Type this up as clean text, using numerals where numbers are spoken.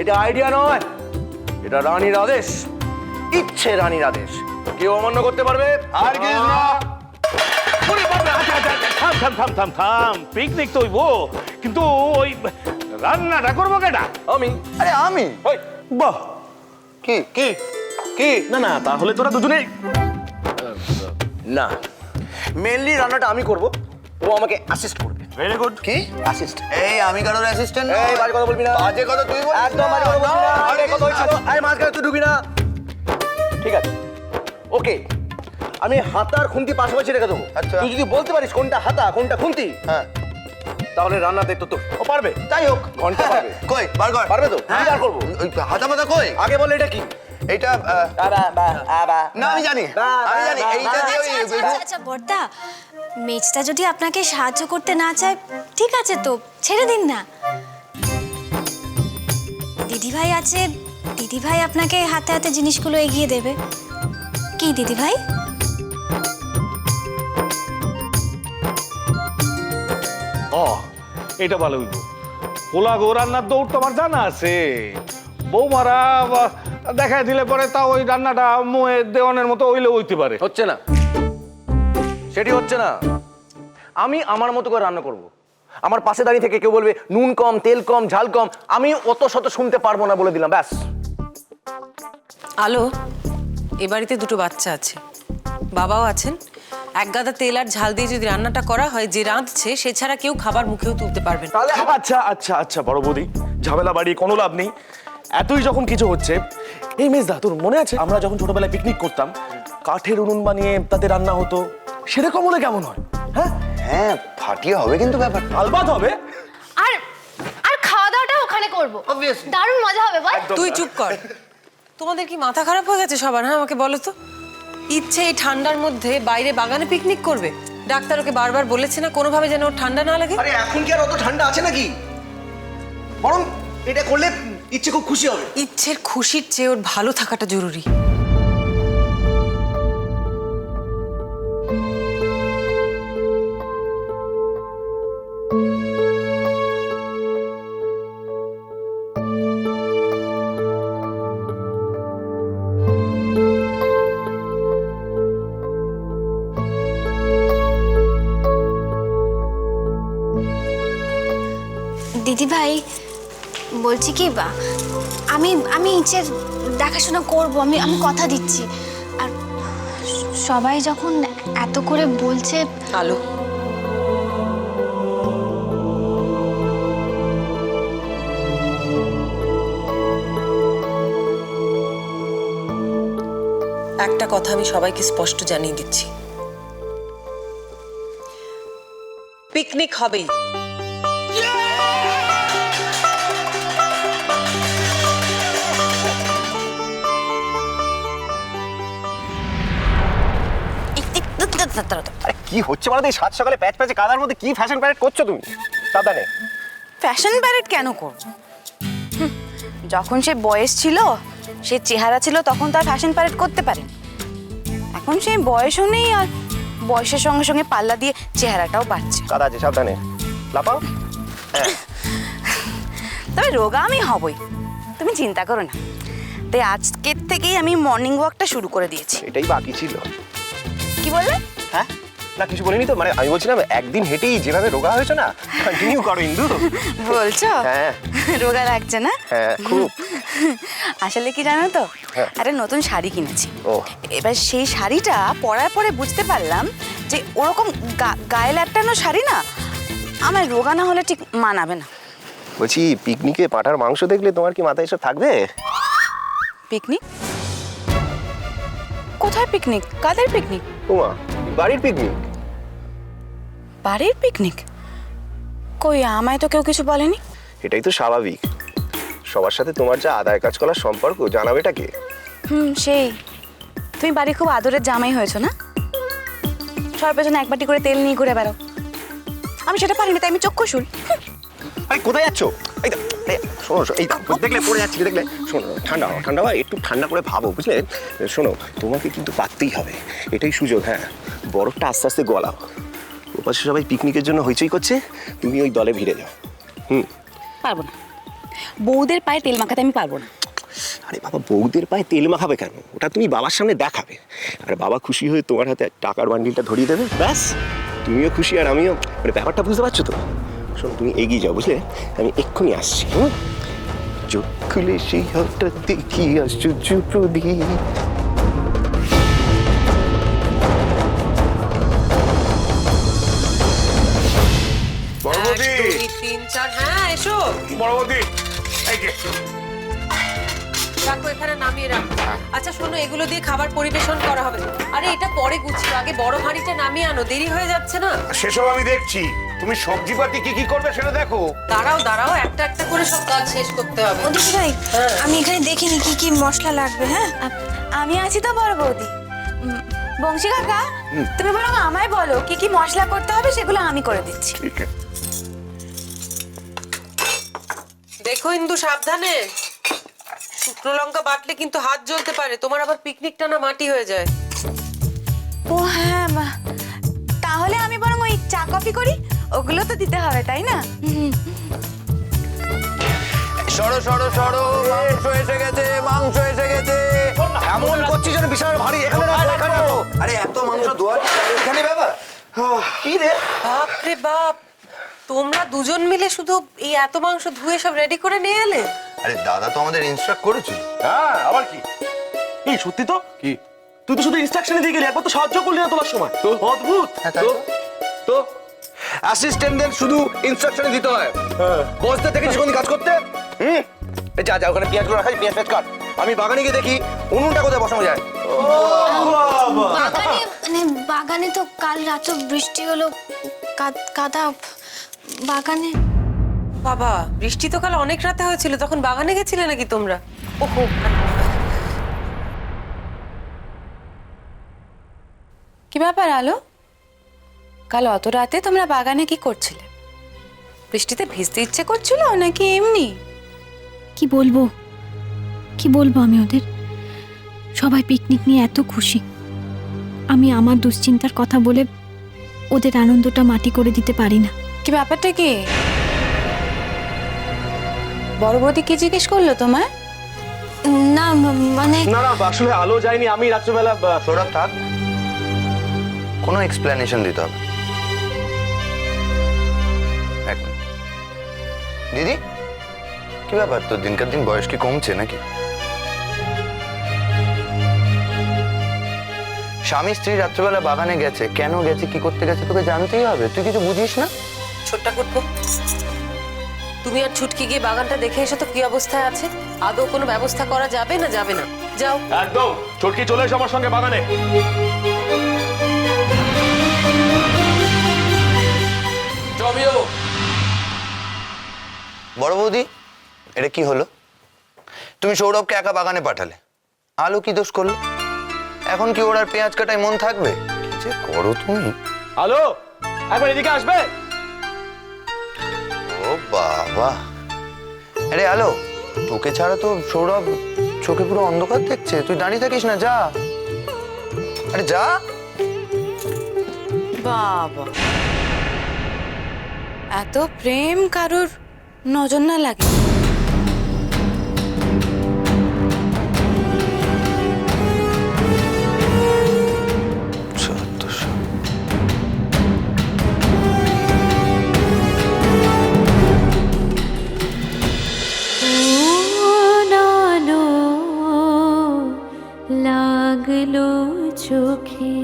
এটা আইডিয়া নয়, এটা রানীর আদেশ, ইচ্ছে রানীর আদেশ। কেউ অমান্য করতে পারবে? আর কি না। থাম থাম থাম থাম, পিকনিক তো হইব, কিন্তু ওই রান্নাটা করবো কেটা? আমি। আরে আমি? ওই বাহ, কি কি কি? না না, তাহলে তোরা দুজনে না, মেনলি রান্নাটা আমি করব, ও আমাকে অ্যাসিস্ট করবে। Very good. কি অ্যাসিস্ট। এই আমি কারোর অ্যাসিস্ট্যান্ট না। এই বাজে কথা বলবি না। বাজে কথা তুই বলিস। একদম বাজে কথা বলবি না। আরে কথা হইছিল, আরে মাঝখানে তুই ঢুকবি না। ঠিক আছে, ওকে, আমি হাতা আর খুন্তি পাশাপাশি রেখে দেবো। আচ্ছা। তুই যদি বলতে পারিস কোনটা হাতা কোনটা খুন্তি, হ্যাঁ, তাহলে রান্নার দায়িত্ব তোর। ও পারবে? তাই হোক। ঘন্টা পারবে। কই বার কর। পারবে তো? আমি বার করবো। ওই হাতা মাথা কই? আগে বলে এটা কি? এইটা না আমি জানি, আমি জানি এইটা দিয়ে আচ্ছা বর্দা, মেজটা যদি আপনাকে সাহায্য করতে না চায় ঠিক আছে তো ছেড়ে দিন না। দিদিভাই আছে, দিদিভাই আপনাকে হাতে হাতে জিনিসগুলো এগিয়ে দেবে। কি দিদিভাই? ও, এটা ভালো হইব। পোলা গো রান্নার দৌড় তো আমার জানা আছে। বৌমারা দেখাই দিলে পরে তা ওই রান্নাটা মুয়ে দেওয়ানের মতো হইলে হইতে পারে। হচ্ছে না, সেটি হচ্ছে না। আমি আমার মতো করে রান্না করব। আমার পাশে দাঁড়িয়ে থেকে কেউ বলবে নুন কম, তেল কম, ঝাল কম, আমি অত শত শুনতে পারবো না, বলে দিলাম, ব্যাস। আলো, এ বাড়িতে দুটো বাচ্চা আছে, বাবাও আছেন। এক গাদা তেল আর ঝাল দিয়ে যদি রান্নাটা করা হয়, যে রাঁধছে সে ছাড়া কেউ খাবার মুখেও তুলতে পারবে না। তাহলে আচ্ছা আচ্ছা আচ্ছা বড় বৌদি, ঝামেলা বাড়িয়ে কোনো লাভ নেই। এতই যখন কিছু হচ্ছে, এই মেজদা তোর মনে আছে আমরা যখন ছোটবেলায় পিকনিক করতাম, কাঠের উনুন বানিয়ে তাতে রান্না হতো, সেরকম হলে কেমন হয়? হ্যাঁ হ্যাঁ, ফাটিয়ে হবে কিন্তু ব্যাপারটা। আলবাত হবে। আর আর খাওয়া দাওয়াটা ওখানে করব। Obviously. দারুণ মজা হবে বল। তুই চুপ কর। তোমাদের কি মাথা খারাপ হয়ে গেছে সবার? হ্যাঁ, আমাকে বলো তো। ইচ্ছে এই ঠান্ডার মধ্যে বাইরে বাগানে পিকনিক করবে? ডাক্তার ওকে বারবার বলেছে না কোনোভাবে যেন ওর ঠান্ডা না লাগে? আরে এখন কি আর অত ঠান্ডা আছে নাকি? বরং এটা করলে ইচ্ছে খুব খুশি হবে। ইচ্ছের খুশির চেয়ে ওর ভালো থাকাটা জরুরি। দিদিভাই বলছি কি আমি আমি ইচ্ছের দেখাশোনা করব, আমি আমি কথা দিচ্ছি। আর সবাই যখন এত করে বলছে। আলো, একটা কথা আমি সবাইকে স্পষ্ট জানিয়ে দিচ্ছি, পিকনিক হবেই। আরে কি হচ্ছে বলো তো, এই সাত সকালে প্যাচ প্যাচে কাদার মধ্যে কি ফ্যাশন প্যারেড করছো তুমি? সাবধানে। ফ্যাশন প্যারেড কেন করব? যখন সে বয়স ছিল, সে চেহারা ছিল, তখন তার ফ্যাশন প্যারেড করতে পারে। এখন সেই বয়সও নেই, আর বয়সের সঙ্গে সঙ্গে পাল্লা দিয়ে চেহারাটাও বাড়ছে। কাদা আছে, সাবধানে লাপাও। তবে রোগা আমি হবই, তুমি চিন্তা করো না। তাই আজকের থেকেই আমি মর্নিং ওয়াকটা শুরু করে দিয়েছি। এটাই বাকি ছিল। কি বললে? হ্যাঁ না, কিছু বলিনি তো, মানে আমি বলছিলাম একদিন হেঁটেই যেভাবে রোগা হয়েছে না, কন্টিনিউ করো ইন্দু। বলছো? হ্যাঁ। রোগা লাগছে না? হ্যাঁ খুব। আসলে কি জানো তো, হ্যাঁ। একটা নতুন শাড়ি কিনেছি। ও। এবার সেই শাড়িটা পরার পরে বুঝতে পারলাম যে ওরকম গায়ে ল্যাপটানো শাড়ি না আমার রোগা না হলে ঠিক মানাবে না। বলছি পিকনিকে পাঁঠার মাংস দেখলে তোমার কি মাথায় এসব থাকবে? পিকনিক? কোথায় পিকনিক? কাদের পিকনিক? ওমা, বাড়ির পিকনিক। বাড়ির পিকনিক? কই, আমায় তো কেউ কিছু বলেনি। এটাই তো স্বাভাবিক, সবার সাথে তোমার যা আদায় কাজ করার সম্পর্ক, জানাবেটা কে? সেই তুমি বাড়ি খুব আদরের জামাই হয়েছো না? সবার পেছনে এক বাটি করে তেল নিয়ে ঘুরে বেড়াও। আমি সেটা পারিনি, তাই আমি চক্ষুশূল। আরে কোথায় যাচ্ছ? এই শোনো, এই দেখলে পড়ে যাচ্ছি, দেখলে শোনো, ঠান্ডা হওয়া, ঠান্ডা হওয়া, একটু ঠান্ডা করে ভাবো, বুঝলে? শোনো, তোমাকে কিন্তু পারতেই হবে, এটাই সুযোগ। হ্যাঁ, বরফটা আস্তে আস্তে গলাও। ওপাশে সবাই পিকনিকের জন্য হইচই করছে, তুমি ওই দলে ভিড়ে যাও। পারবো না। বউদের পায়ে তেল মাখাতে আমি পারবো না। আরে বাবা, বউদের পায়ে তেল মাখাবে কেন? ওটা তুমি বাবার সামনে দেখাবে, আর বাবা খুশি হয়ে তোমার হাতে টাকার বান্ডিলটা ধরিয়ে দেবে, ব্যাস। তুমিও খুশি আর আমিও। মানে ব্যাপারটা বুঝতে পারছো তো? শোনো, তুমি এগিয়ে যাও, বুঝলে? আমি এক্ষুনি আসছি। চোখ খুলে সেই হঠাৎ দেখি আশ্চর্য প্রদীপ। বড়বৌদি, 1 2 3 4 হ্যাঁ এসো। বড়বৌদি, এই যে রাখো, এখানে নামিয়ে রাখো। আচ্ছা শোনো, এগুলো দিয়ে খাবার পরিবেশন করা হবে। আরে এটা পরে গুছিও, আগে বড় হাঁড়িটা নামিয়ে আনো, দেরি হয়ে যাচ্ছে না। সেসব আমি দেখছি, তুমি সবজিপাতি কি কি করবে সেটা দেখো। দাঁড়াও দাঁড়াও, একটা একটা করে সব কাজ শেষ করতে হবে। ও দিদি ভাই, আমি এখানে দেখিনি কি কি মশলা লাগবে। হ্যাঁ, আমি আছি তো বড় বৌদি। বংশী কাকা, তুমি বরং আমায় বলো কি কি মশলা করতে হবে, সেগুলো আমি করে দিচ্ছি। ঠিক আছে। দেখো ইন্দু, সাবধানে। শুকনো লঙ্কা বাটলে কিন্তু হাত জ্বলতে পারে, তোমার আবার পিকনিকটা না মাটি হয়ে যায়। ও হ্যাঁ, তাহলে আমি বরং ওই চা কফি করি, ওগুলো তো দিতে হবে তাই না? সরো সরো সরো, মাংস এসে গেছে, মাংস এসে গেছে। এমন করছি যেন বিশাল ভারী। এখানে রাখো, এখানে রাখো। আরে এত মাংস ধোয়া এখানে ব্যাপার কি রে? বাপ রে বাপ, তোমরা দুজন মিলে শুধু এই এত মাংস ধুয়ে সব রেডি করে নিয়ে এলে? আরে দাদা তো আমাদের ইনস্ট্রাক্ট করেছিল। হ্যাঁ, আবার কি? এই সত্যি তো কি? তুই তো শুধু ইনস্ট্রাকশনে দিয়ে গেলি, একবার তো সাহায্য করলি না তোলার সময়। তো অদ্ভুত। তো অ্যাসিস্ট্যান্টদের শুধু ইনস্ট্রাকশনে দিতে হয়, বসতে থেকে যখন কাজ করতে। যা যা, ওখানে পেঁয়াজগুলো রাখাই, পেঁয়াজ পেঁয়াজ কাট। আমি বাগানে গিয়ে দেখি উনুনটা কোথায় বসানো যায়। বাগানে মানে বাগানে তো কাল রাতে বৃষ্টি হলো, কাদা বাগানে। বাবা, বৃষ্টি তো কাল অনেক রাতে হয়েছিল, তখন বাগানে গেছিলে নাকি তোমরা? ওহো, কি ব্যাপার আলো, কাল অত রাতে তোমরা বাগানে কি করছিলে? বৃষ্টিতে ভিজতে ইচ্ছে করছিল নাকি এমনি? কি বলবো আমি ওদের? সবাই পিকনিক নিয়ে এত খুশি, আমি আমার দুশ্চিন্তার কথা বলে ওদের আনন্দটা মাটি করে দিতে পারি না। কি ব্যাপারটা কি? বড় বৌদি কি জিজ্ঞেস করলো তোমায়? না মানে না না, আসলে আলো যায়নি, আমি রাত্রেবেলা সৌরভ থাক, কোনো এক্সপ্লেনেশন দিতে হবে। এক মিনিট। দিদি, কি ব্যাপার, তোর দিনকার দিন বয়স কি কমছে নাকি? স্বামী স্ত্রী রাত্রেবেলা বাগানে গেছে, কেন গেছে, কি করতে গেছে তোকে জানতেই হবে। তুই কিছু বুঝিস না? ছোট্টা করবো, তুমি আর ছুটকি গিয়ে বাগানটা দেখে এসো তো কি অবস্থায় আছে। আদৌ কোনো ব্যবস্থা করা যাবে না যাবে না? যাও। একদম, চটকি চলে এসো আমার সঙ্গে বাগানে। বড় বৌদি, এটা কি হলো? তুমি সৌরভকে একা বাগানে পাঠালে, আলো কি দোষ করলো? এখন কি ওর আর পেঁয়াজ কাটায় মন থাকবে? কি যে করো তুমি। আলো, একবার এদিকে আসবে? ও বাবা, আরে আলো, তোকে ছাড়া তো সৌরভ চোখে পুরো অন্ধকার দেখছে। তুই দাঁড়িয়ে থাকিস না, যা। আরে যা। বাবা, এত প্রেম কারুর নজর না লাগে? লাগলো চোখে